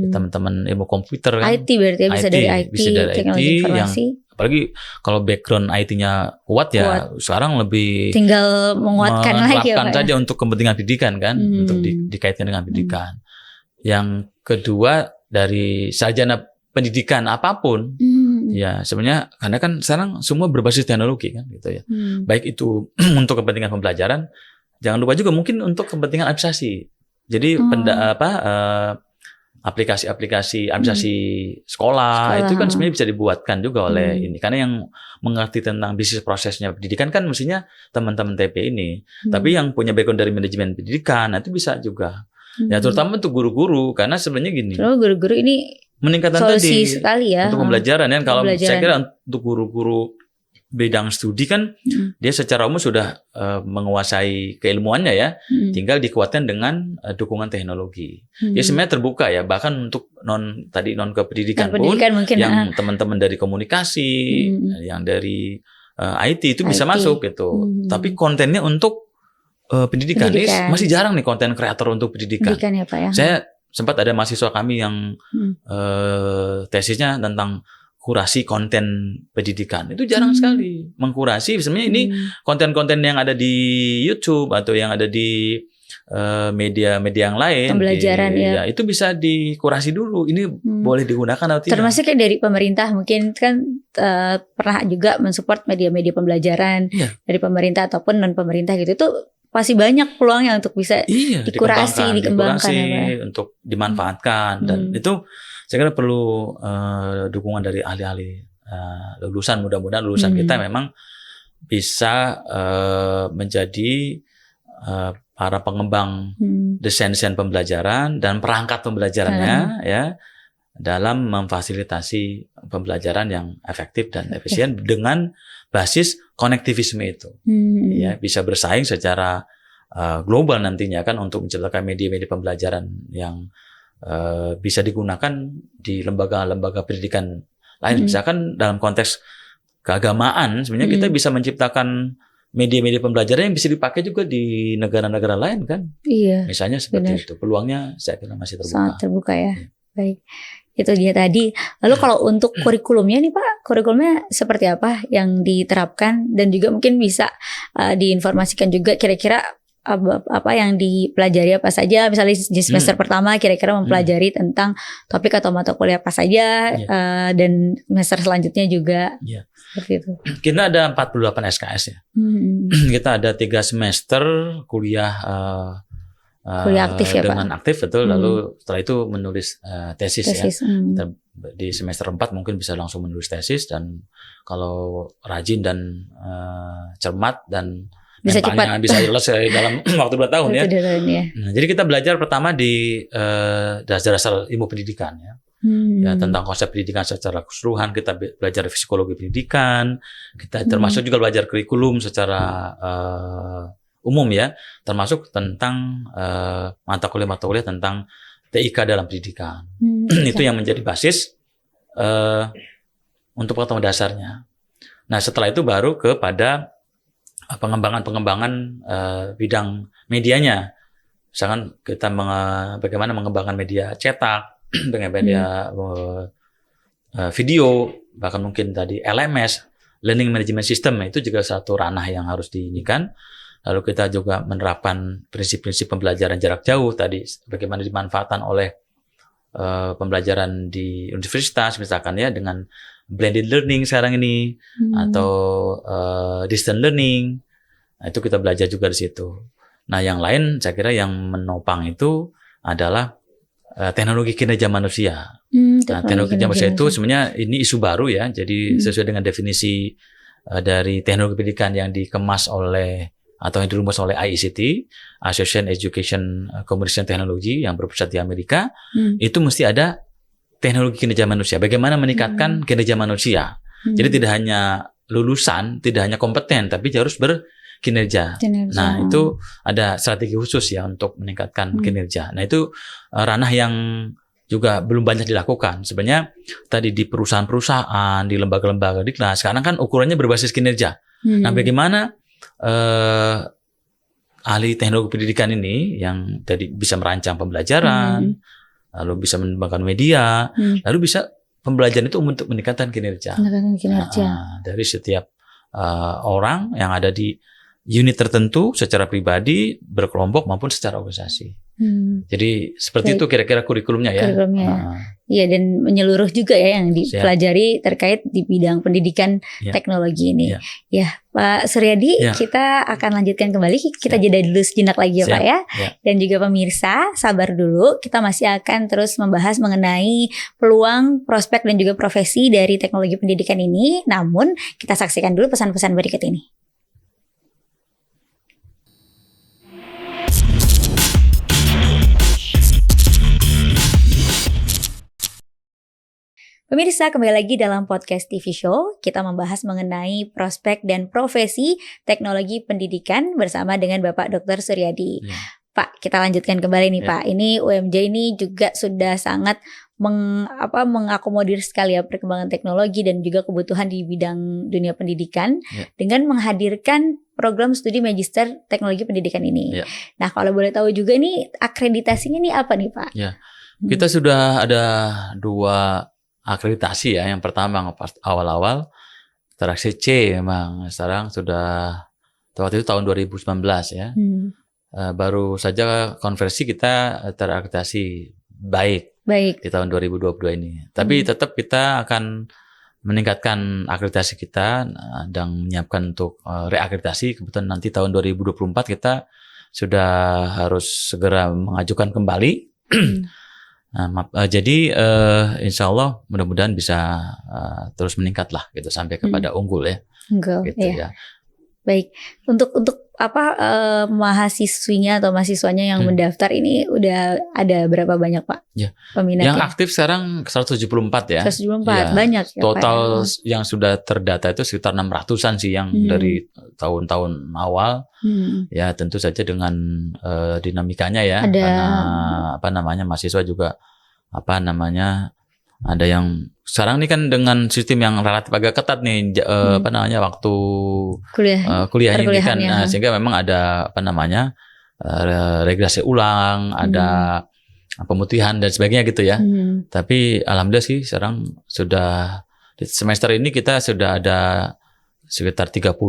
teman-teman ilmu komputer kan. IT berarti ya, bisa dari IT, teknologi informasi. Apalagi kalau background IT-nya kuat ya, sekarang lebih tinggal menguatkan lagi ya Pak. Saja untuk kepentingan pendidikan kan, untuk dikaitkan dengan pendidikan. Yang kedua dari sarjana pendidikan apapun, ya sebenarnya karena kan sekarang semua berbasis teknologi kan gitu ya. Baik itu untuk kepentingan pembelajaran, jangan lupa juga mungkin untuk kepentingan administrasi. Jadi aplikasi-aplikasi administrasi sekolah itu kan sebenarnya bisa dibuatkan juga oleh ini. Karena yang mengerti tentang bisnis prosesnya pendidikan kan mestinya teman-teman TP ini. Tapi yang punya background dari manajemen pendidikan itu bisa juga. Ya terutama untuk guru-guru karena sebenarnya gini. Guru-guru ini meningkatan solusi tadi sekali ya untuk pembelajaran ya. Kalau saya kira untuk guru-guru bidang studi kan dia secara umum sudah menguasai keilmuannya ya, tinggal dikuatkan dengan dukungan teknologi. Ya sebenarnya terbuka ya, bahkan untuk non kependidikan pun mungkin, yang teman-teman dari komunikasi, yang dari IT itu bisa masuk gitu. Tapi kontennya untuk pendidikan. Ini masih jarang nih konten kreator untuk pendidikan ya, Pak, ya. Saya sempat ada mahasiswa kami yang tesisnya tentang kurasi konten pendidikan. Itu jarang sekali mengkurasi. Sebenarnya ini konten-konten yang ada di YouTube atau yang ada di media-media yang lain. Pembelajaran ya. Itu bisa dikurasi dulu. Ini boleh digunakan atau tidak. Termasuk kayak dari pemerintah mungkin kan pernah juga mensupport media-media pembelajaran dari pemerintah ataupun non pemerintah gitu. Itu pasti banyak peluangnya untuk bisa dikembangkan ya, untuk dimanfaatkan dan itu saya kira perlu dukungan dari ahli-ahli lulusan. Mudah-mudahan lulusan kita memang bisa menjadi para pengembang desain-desain pembelajaran dan perangkat pembelajarannya ya dalam memfasilitasi pembelajaran yang efektif dan efisien dengan basis konektivisme itu. Ya, bisa bersaing secara global nantinya kan untuk menciptakan media-media pembelajaran yang bisa digunakan di lembaga-lembaga pendidikan lain. Misalkan dalam konteks keagamaan sebenarnya kita bisa menciptakan media-media pembelajaran yang bisa dipakai juga di negara-negara lain kan. Iya. Misalnya seperti itu. Peluangnya saya kira masih terbuka. Sangat terbuka ya. Baik. Itu dia tadi. Lalu kalau untuk kurikulumnya nih Pak, kurikulumnya seperti apa yang diterapkan dan juga mungkin bisa diinformasikan juga kira-kira apa yang dipelajari apa saja. Misalnya di semester pertama kira-kira mempelajari tentang topik atau mata kuliah apa saja dan semester selanjutnya juga seperti itu. Kita ada 48 SKS ya. Kita ada 3 semester kuliah aktif ya dengan Pak? Aktif betul. Lalu setelah itu menulis tesis ya. Di semester 4 mungkin bisa langsung menulis tesis dan kalau rajin dan cermat dan bisa cepat bisa selesai dalam waktu 2 tahun ya. Nah, jadi kita belajar pertama di dasar-dasar ilmu pendidikan ya. Ya, tentang konsep pendidikan secara keseluruhan. Kita belajar psikologi pendidikan. Kita termasuk juga belajar kurikulum secara umum ya, termasuk tentang mata kuliah tentang TIK dalam pendidikan. Itu yang menjadi basis untuk pengetahuan dasarnya. Nah setelah itu baru kepada pengembangan bidang medianya. Misalkan kita bagaimana mengembangkan media cetak, dengan media video, bahkan mungkin tadi LMS, Learning Management System, itu juga satu ranah yang harus diinikan. Lalu kita juga menerapkan prinsip-prinsip pembelajaran jarak jauh tadi, bagaimana dimanfaatkan oleh pembelajaran di universitas misalkan ya dengan blended learning sekarang ini atau distant learning Nah, itu kita belajar juga di situ. Nah, yang lain saya kira yang menopang itu adalah teknologi kinerja manusia. Nah, teknologi kinerja manusia itu sebenarnya ini isu baru ya. Jadi sesuai dengan definisi dari teknologi pendidikan yang dikemas oleh atau yang dirumus oleh IECT, Association Education Communication Technology yang berpusat di Amerika, itu mesti ada teknologi kinerja manusia. Bagaimana meningkatkan kinerja manusia. Jadi tidak hanya lulusan, tidak hanya kompeten, tapi harus berkinerja. Nah, itu ada strategi khusus ya untuk meningkatkan kinerja. Nah, itu ranah yang juga belum banyak dilakukan. Sebenarnya tadi di perusahaan-perusahaan, di lembaga-lembaga di kelas, sekarang kan ukurannya berbasis kinerja. Nah, bagaimana ahli teknologi pendidikan ini yang tadi bisa merancang pembelajaran, lalu bisa mengembangkan media, lalu bisa pembelajaran itu untuk meningkatkan kinerja. Dari setiap orang yang ada di unit tertentu secara pribadi, berkelompok maupun secara organisasi. Jadi seperti itu kira-kira kurikulumnya ya. Iya, dan menyeluruh juga ya yang dipelajari terkait di bidang pendidikan teknologi ini. Ya, Pak Suryadi, kita akan lanjutkan kembali. Kita jeda dulu sejenak lagi ya Pak ya. Dan juga pemirsa, sabar dulu. Kita masih akan terus membahas mengenai peluang, prospek dan juga profesi dari teknologi pendidikan ini. Namun kita saksikan dulu pesan-pesan berikut ini. Pemirsa, kembali lagi dalam podcast TV Show. Kita membahas mengenai prospek dan profesi teknologi pendidikan bersama dengan Bapak Dr. Suryadi. Pak, kita lanjutkan kembali nih Pak. Ini UMJ ini juga sudah sangat mengakomodir sekali ya perkembangan teknologi dan juga kebutuhan di bidang dunia pendidikan dengan menghadirkan program studi magister teknologi pendidikan ini. Nah, kalau boleh tahu juga nih akreditasinya nih apa nih Pak? Kita sudah ada 2 akreditasi ya. Yang pertama awal-awal teraksi C memang, sekarang sudah waktu itu tahun 2019 ya. Baru saja konversi kita terakreditasi baik di tahun 2022 ini. Tapi tetap kita akan meningkatkan akreditasi kita dan menyiapkan untuk reakreditasi. Kebetulan nanti tahun 2024 kita sudah harus segera mengajukan kembali. Jadi insya Allah mudah-mudahan bisa terus meningkat lah gitu sampai kepada unggul ya. Gitu ya. Baik, untuk mahasiswinya atau mahasiswanya yang mendaftar ini udah ada berapa banyak Pak peminatnya? Yang aktif sekarang 174 ya. 174 banyak ya. Total Pak, yang sudah terdata itu sekitar 600-an sih yang dari tahun-tahun awal. Ya tentu saja dengan dinamikanya ya. Karena mahasiswa juga ada yang sekarang ini kan dengan sistem yang relatif agak ketat nih waktu kuliahnya ini kan sehingga memang ada regresi ulang, ada pemutihan dan sebagainya gitu ya. Tapi alhamdulillah sih sekarang sudah di semester ini kita sudah ada sekitar 37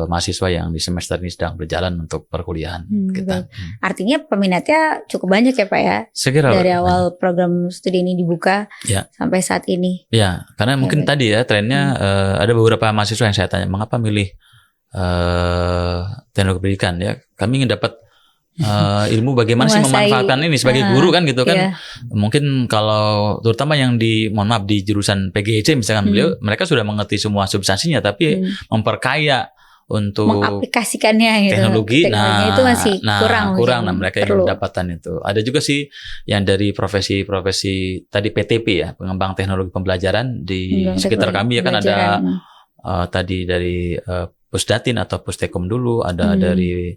mahasiswa yang di semester ini sedang berjalan untuk perkuliahan kita. Artinya peminatnya cukup banyak ya Pak ya? Sekira dari awal program studi ini dibuka sampai saat ini. Ya, karena mungkin tadi ya trennya ada beberapa mahasiswa yang saya tanya mengapa milih teknologi pendidikan ya. Kami ingin dapat ilmu bagaimana sih memanfaatkan ini sebagai guru kan gitu kan. Mungkin kalau terutama yang di jurusan PGIC misalkan mereka sudah mengerti semua substansinya tapi memperkaya untuk mengaplikasikannya gitu. Teknologi itu masih kurang. Nah, mereka yang mendapatkan itu. Ada juga sih yang dari profesi tadi PTP ya, pengembang teknologi pembelajaran di sekitar kami ya kan ada tadi dari Pusdatin atau Pustekom dulu, ada dari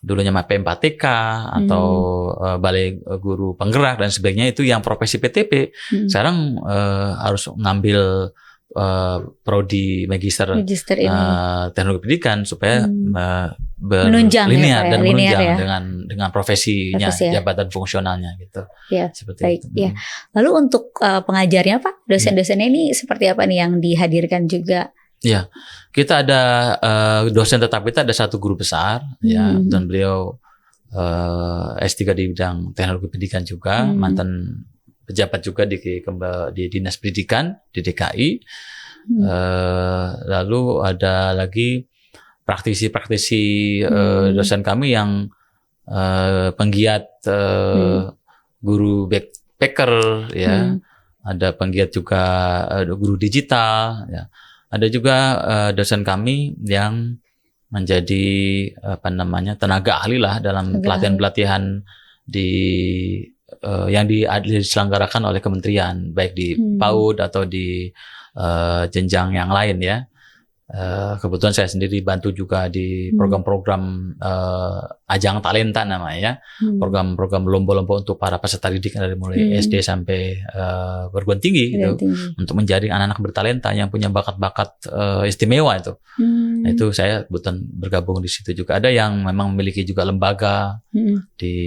dulunya P4TK atau balai guru penggerak dan sebagainya, itu yang profesi PTP sekarang harus ngambil prodi magister teknologi pendidikan supaya menunjang linear ya, dan menunjang ya. dengan profesinya jabatan fungsionalnya gitu. Ya, seperti baik, itu. Ya. Lalu untuk pengajarnya Pak, dosen-dosennya ini seperti apa nih yang dihadirkan juga? Ya, kita ada dosen tetap kita ada 1 guru besar ya, dan beliau S3 di bidang teknologi pendidikan juga, mantan pejabat juga di Dinas Pendidikan di DKI. Lalu ada lagi praktisi-praktisi dosen kami yang penggiat guru backpacker ya. Ada penggiat juga guru digital ya. Ada juga dosen kami yang menjadi tenaga ahli lah dalam pelatihan-pelatihan yang diselenggarakan oleh kementerian, baik di PAUD atau di jenjang yang lain ya. Kebetulan saya sendiri bantu juga di program-program ajang talenta namanya, program-program lomba-lomba untuk para peserta didik dari mulai SD sampai perguruan tinggi gitu, untuk menjaring anak-anak bertalenta yang punya bakat-bakat istimewa itu. Nah, itu saya kebetulan bergabung di situ juga. Ada yang memang memiliki juga lembaga di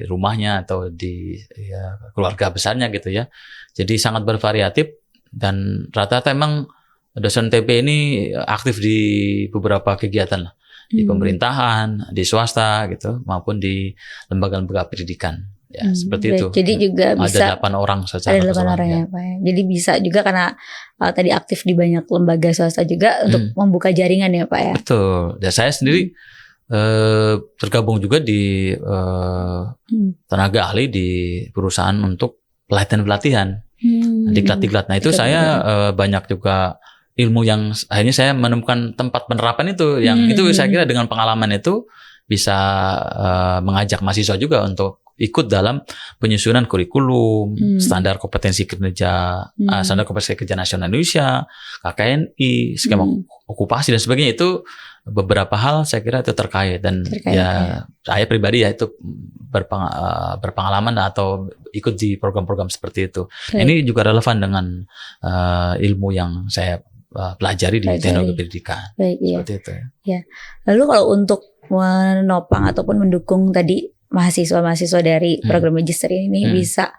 rumahnya atau di keluarga besarnya gitu ya. Jadi sangat bervariatif dan rata-rata emang dosen TP ini aktif di beberapa kegiatan lah, di pemerintahan, di swasta gitu, maupun di lembaga-lembaga pendidikan. Ya, seperti itu. Jadi juga bisa ada 8 orang secara ada 8 orang ya Pak ya. Jadi bisa juga karena tadi aktif di banyak lembaga swasta juga untuk membuka jaringan ya Pak ya. Betul. Dan saya sendiri tergabung juga di tenaga ahli di perusahaan untuk pelatihan-pelatihan, diklat-diklat. Nah itu saya banyak juga ilmu yang akhirnya saya menemukan tempat penerapan itu, yang itu saya kira dengan pengalaman itu bisa mengajak mahasiswa juga untuk ikut dalam penyusunan kurikulum, standar kompetensi kerja, standar kompetensi kerja nasional Indonesia, KKNI, skema okupasi dan sebagainya. Itu beberapa hal saya kira itu terkait dan saya pribadi ya itu berpengalaman atau ikut di program-program seperti itu. Ini juga relevan dengan ilmu yang saya pelajari di teknologi pendidikan. Seperti itu. Ya. Lalu kalau untuk menopang ataupun mendukung tadi mahasiswa-mahasiswa dari program magister ini bisa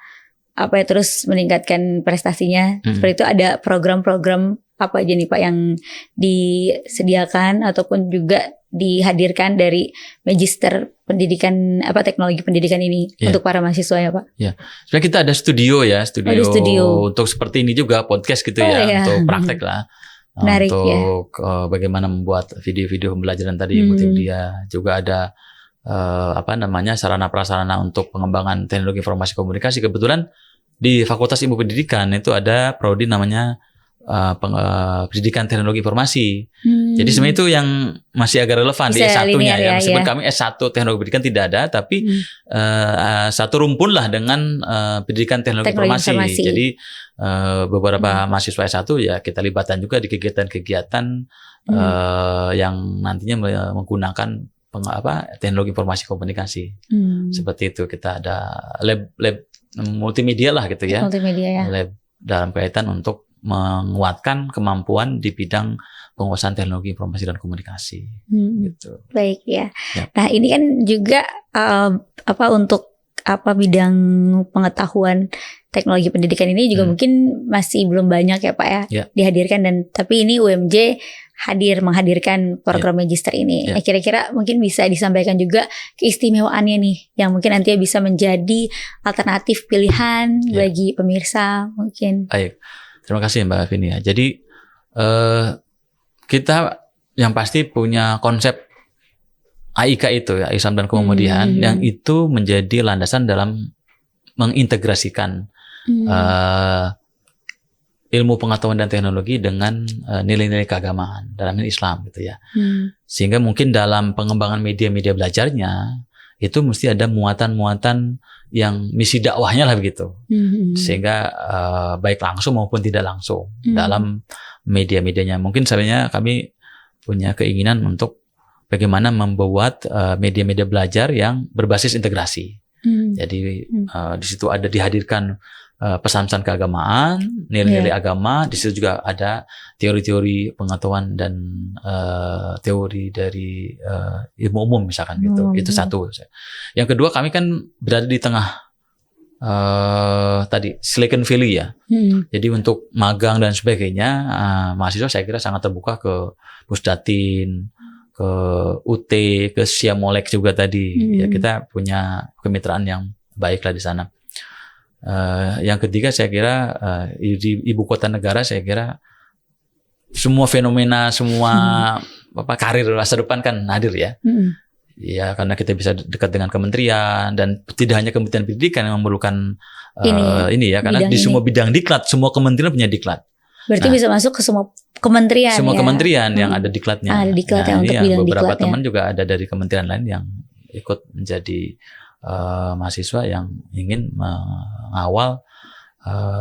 terus meningkatkan prestasinya, seperti itu ada program-program apa aja nih Pak yang disediakan ataupun juga dihadirkan dari magister pendidikan teknologi pendidikan ini untuk para mahasiswa ya Pak? Ya, sebenarnya kita ada studio untuk seperti ini juga podcast gitu untuk praktek lah. Menarik, untuk bagaimana membuat video-video pembelajaran tadi multimedia, juga ada sarana prasarana untuk pengembangan teknologi informasi komunikasi. Kebetulan di Fakultas Ilmu Pendidikan itu ada prodi namanya pendidikan teknologi informasi. Jadi sebenarnya itu yang masih agak relevan di S1-nya ya. Meskipun kami S1 teknologi pendidikan tidak ada, tapi satu rumpun lah dengan pendidikan teknologi informasi. Jadi beberapa mahasiswa S1 ya kita libatkan juga di kegiatan-kegiatan yang nantinya menggunakan teknologi informasi komunikasi. Seperti itu, kita ada lab multimedia lah gitu ya. Multimedia ya. Lab dalam kaitan untuk menguatkan kemampuan di bidang penguasaan teknologi informasi dan komunikasi. Gitu. Baik ya. Nah ini kan juga untuk bidang pengetahuan teknologi pendidikan ini juga mungkin masih belum banyak ya Pak ya dihadirkan, dan tapi ini UMJ menghadirkan program magister ini. Nah, kira-kira mungkin bisa disampaikan juga keistimewaannya nih yang mungkin nanti bisa menjadi alternatif pilihan bagi pemirsa mungkin. Baik. Terima kasih Mbak Vini ya. Jadi kita yang pasti punya konsep AIK itu ya, Islam dan Kemudian, yang itu menjadi landasan dalam mengintegrasikan ilmu pengetahuan dan teknologi dengan nilai-nilai keagamaan dalam Islam gitu ya. Sehingga mungkin dalam pengembangan media-media belajarnya itu mesti ada muatan-muatan yang misi dakwahnya lah begitu, sehingga baik langsung maupun tidak langsung dalam media-medianya. Mungkin sebenarnya kami punya keinginan untuk bagaimana membuat media-media belajar yang berbasis integrasi. Jadi di situ ada dihadirkan pesan-pesan keagamaan, nilai-nilai agama. Di situ juga ada teori-teori pengetahuan dan teori dari ilmu umum misalkan gitu. Itu satu. Yang kedua, kami kan berada di tengah tadi Silicon Valley ya. Jadi untuk magang dan sebagainya, mahasiswa saya kira sangat terbuka ke Pusdatin, ke UT, ke Siamolek juga tadi. Ya, kita punya kemitraan yang baik lah di sana. Yang ketiga saya kira di ibu kota negara saya kira semua fenomena, semua karir masa depan kan hadir ya. Ya karena kita bisa dekat dengan kementerian dan tidak hanya Kementerian Pendidikan yang memerlukan ini ya, karena di semua bidang diklat, semua kementerian punya diklat. Berarti bisa masuk ke semua kementerian. Semua kementerian yang ada diklatnya. Ada diklatnya untuk bidang beberapa diklatnya. Teman juga ada dari kementerian lain yang ikut menjadi mahasiswa yang ingin mengawal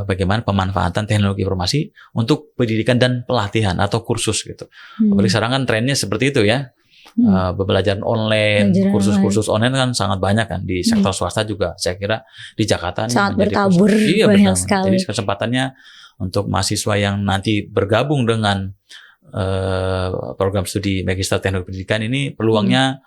bagaimana pemanfaatan teknologi informasi untuk pendidikan dan pelatihan atau kursus gitu. Apalagi sekarang kan trennya seperti itu ya. Pembelajaran online, kursus-kursus online kan sangat banyak kan di sektor swasta juga. Saya kira di Jakarta sangat bertabur, banyak sekali. Jadi kesempatannya untuk mahasiswa yang nanti bergabung dengan program studi Magister Teknologi Pendidikan ini peluangnya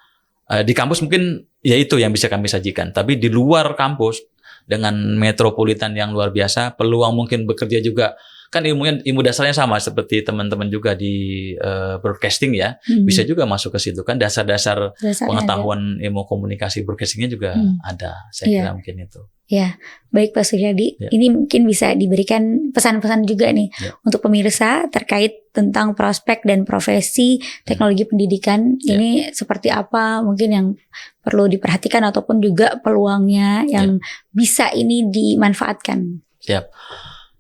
di kampus mungkin ya itu yang bisa kami sajikan. Tapi di luar kampus dengan metropolitan yang luar biasa, peluang mungkin bekerja juga. Kan ilmu dasarnya sama seperti teman-teman juga di broadcasting ya, bisa juga masuk ke situ kan, dasar-dasar pengetahuan ilmu komunikasi broadcastingnya juga ada, saya kira mungkin itu. Ya, baik Pak Suryadi, ini mungkin bisa diberikan pesan-pesan juga nih untuk pemirsa terkait tentang prospek dan profesi teknologi pendidikan ini seperti apa mungkin yang perlu diperhatikan ataupun juga peluangnya yang bisa ini dimanfaatkan. Siap.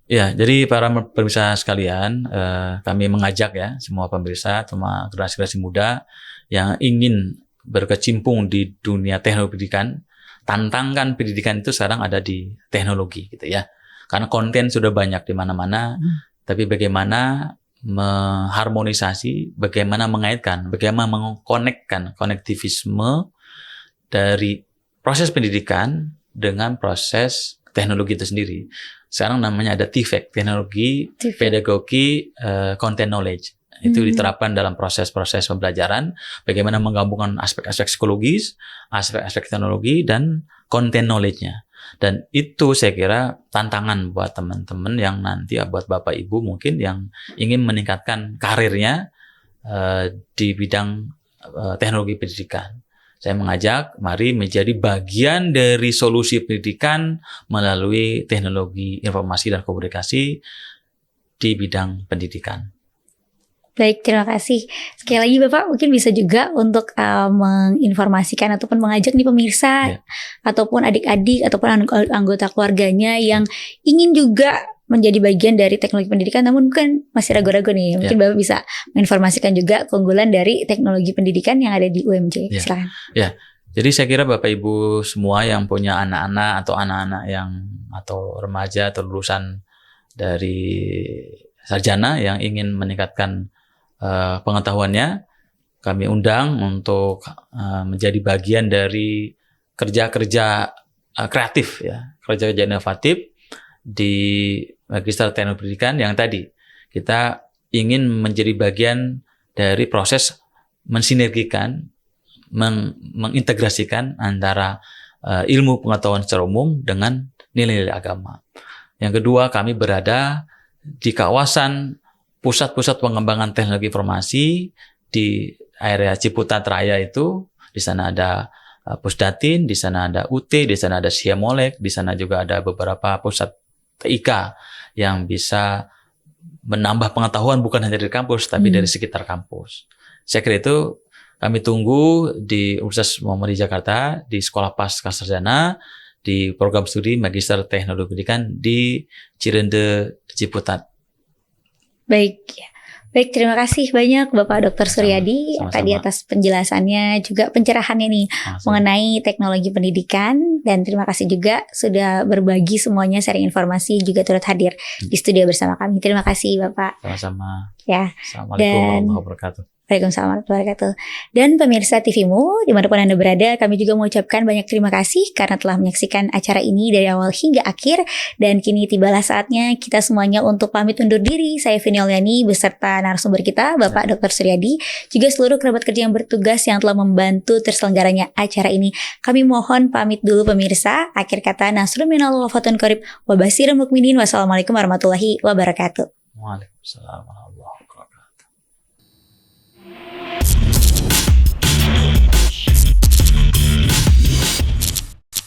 Ya, jadi para pemirsa sekalian, kami mengajak ya semua pemirsa, semua generasi muda yang ingin berkecimpung di dunia teknologi pendidikan, tantangkan pendidikan itu sekarang ada di teknologi gitu ya. Karena konten sudah banyak di mana-mana, tapi bagaimana mengharmonisasi, bagaimana mengaitkan, bagaimana mengkonekkan konektivisme dari proses pendidikan dengan proses teknologi itu sendiri. Sekarang namanya ada TPEC, teknologi, pedagogi, content knowledge. Itu diterapkan dalam proses-proses pembelajaran, bagaimana menggabungkan aspek-aspek psikologis, aspek-aspek teknologi, dan content knowledge-nya. Dan itu saya kira tantangan buat teman-teman yang nanti, buat Bapak Ibu mungkin yang ingin meningkatkan karirnya di bidang teknologi pendidikan. Saya mengajak, mari menjadi bagian dari solusi pendidikan melalui teknologi informasi dan komunikasi di bidang pendidikan. Baik, terima kasih. Sekali lagi Bapak mungkin bisa juga untuk menginformasikan ataupun mengajak nih pemirsa ataupun adik-adik ataupun anggota keluarganya yang ingin juga menjadi bagian dari teknologi pendidikan namun kan masih ragu-ragu nih. Mungkin Bapak bisa menginformasikan juga keunggulan dari teknologi pendidikan yang ada di UMJ. Silakan. Ya. Jadi saya kira Bapak Ibu semua yang punya anak-anak atau remaja atau lulusan dari sarjana yang ingin meningkatkan pengetahuannya, kami undang untuk menjadi bagian dari kerja-kerja kreatif ya, kerja-kerja inovatif di Magister Teknologi Pendidikan yang tadi kita ingin menjadi bagian dari proses mensinergikan, mengintegrasikan antara ilmu pengetahuan secara umum dengan nilai-nilai agama. Yang kedua, kami berada di kawasan pusat-pusat pengembangan teknologi informasi di area Ciputat Raya itu. Di sana ada Pusdatin, di sana ada UT, di sana ada Siamolek, di sana juga ada beberapa pusat TIK yang bisa menambah pengetahuan bukan hanya dari kampus tapi dari sekitar kampus. Saya kira itu kami tunggu di Universitas Muhammadiyah Jakarta, di Sekolah Pasca Sarjana, di program studi Magister Teknologi Pendidikan di Cirende Ciputat. Baik, terima kasih banyak Bapak Dr. Suryadi tadi atas penjelasannya juga pencerahannya nih mengenai teknologi pendidikan, dan terima kasih juga sudah berbagi semuanya sharing informasi juga turut hadir di studio bersama kami. Terima kasih Bapak. Sama-sama. Ya. Assalamualaikum warahmatullahi wabarakatuh. Waalaikumsalam warahmatullahi wabarakatuh. Dan pemirsa TVMU dimanapun Anda berada, kami juga mengucapkan banyak terima kasih karena telah menyaksikan acara ini dari awal hingga akhir. Dan kini tibalah saatnya kita semuanya untuk pamit undur diri. Saya Vini Oliani beserta narasumber kita Bapak Dr. Suryadi, juga seluruh kerabat kerja yang bertugas yang telah membantu terselenggaranya acara ini. Kami mohon pamit dulu pemirsa. Akhir kata, nasrun minallah wa fatun qarib wa basirul mukminin. Wassalamualaikum warahmatullahi wabarakatuh. Waalaikumsalam warahmatullahi wabarakatuh.